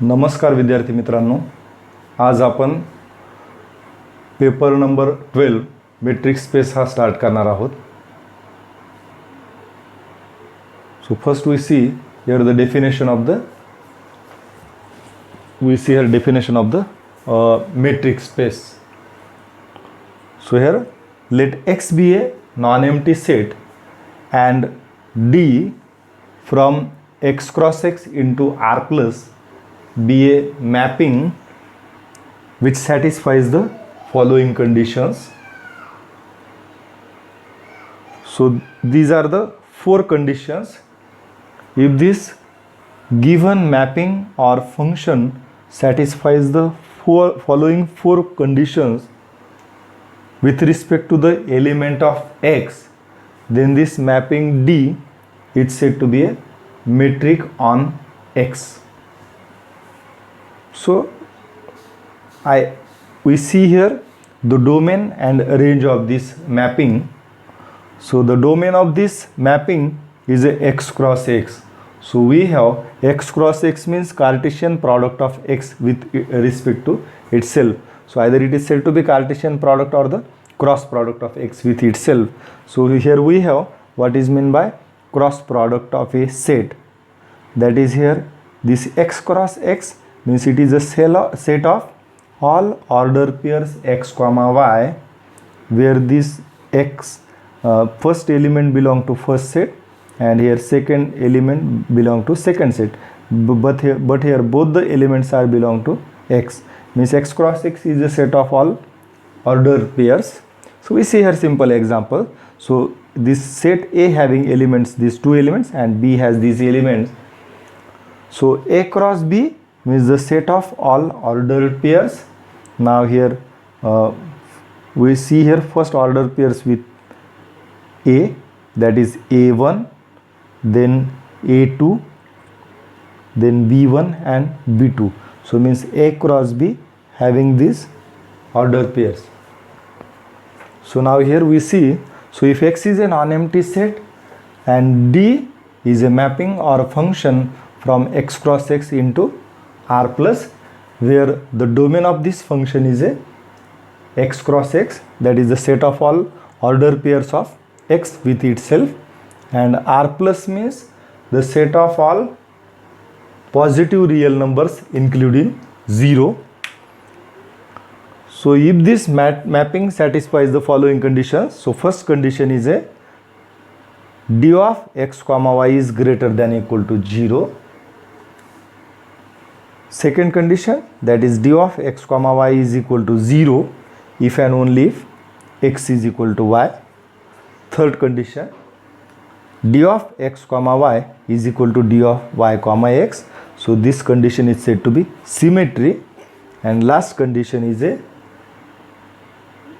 नमस्कार विद्यार्थी मित्रांनो, आज आपण पेपर नंबर 12 मेट्रिक स्पेस हा स्टार्ट करणार आहोत. So first we see here the definition of the metric space. So here let X be a non-empty set and D from X cross X into R plus be a mapping which satisfies the following conditions. So these are the four conditions. If this given mapping or function satisfies the following four conditions with respect to the element of X, then this mapping D is said to be a metric on X. So we see here the domain and range of this mapping. So the domain of this mapping is a X cross X. So we have X cross X means Cartesian product of X with respect to itself. So either it is said to be Cartesian product or the cross product of X with itself. So here we have what is meant by cross product of a set. That is here this X cross X means it is a set of all order pairs X comma Y where this X first element belong to first set and here second element belong to second set, but here both the elements are belong to X, means X cross X is a set of all order pairs. So we see here simple example. So this set A having elements, these two elements, and B has these elements. So A cross B means the set of all ordered pairs. Now here we see here first order pairs with A, that is A1, then A2, then B1 and B2. So means A cross B having these order pairs. So now here we see, so if X is a non-empty set and D is a mapping or a function from X cross X into R plus, where the domain of this function is a X cross X, that is the set of all order pairs of X with itself, and R plus means the set of all positive real numbers including 0. So if this mapping satisfies the following conditions, so first condition is a D of X comma Y is greater than equal to 0. Second condition, that is D of X comma Y is equal to 0 if and only if X is equal to Y. Third condition, D of X comma Y is equal to D of Y comma X. So this condition is said to be symmetry. And last condition is a,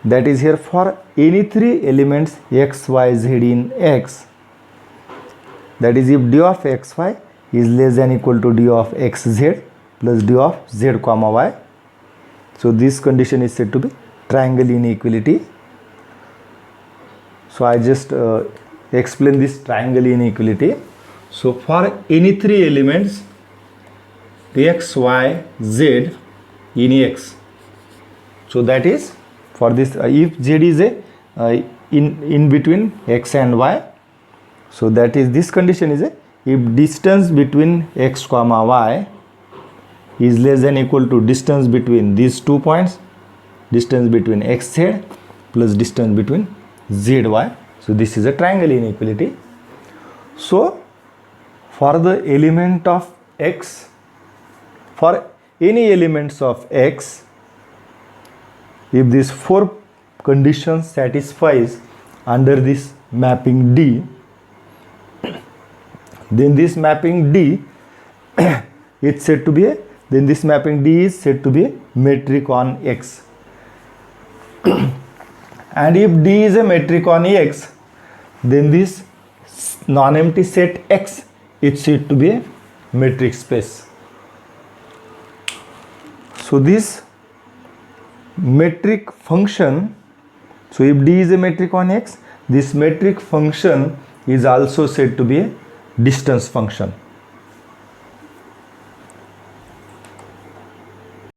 that is here for any three elements X, Y, Z in X, that is if D of X, Y is less than equal to D of X, Z plus D of Z comma Y. So this condition is said to be triangle inequality. So I just explain this triangle inequality. So for any three elements X, Y, Z in X, so that is for this if Z is a in between X and Y, so that is this condition is a if distance between X comma Y is less than equal to distance between these 2 points, distance between XZ plus distance between ZY. So this is a triangle inequality. So for the element of X, for any elements of X, if these four conditions satisfies under this mapping D, then this mapping D it's said to be a, then this mapping D is said to be a metric on X. And if D is a metric on X, then this non-empty set X is said to be a metric space. So this metric function, so if D is a metric on X, this metric function is also said to be a distance function.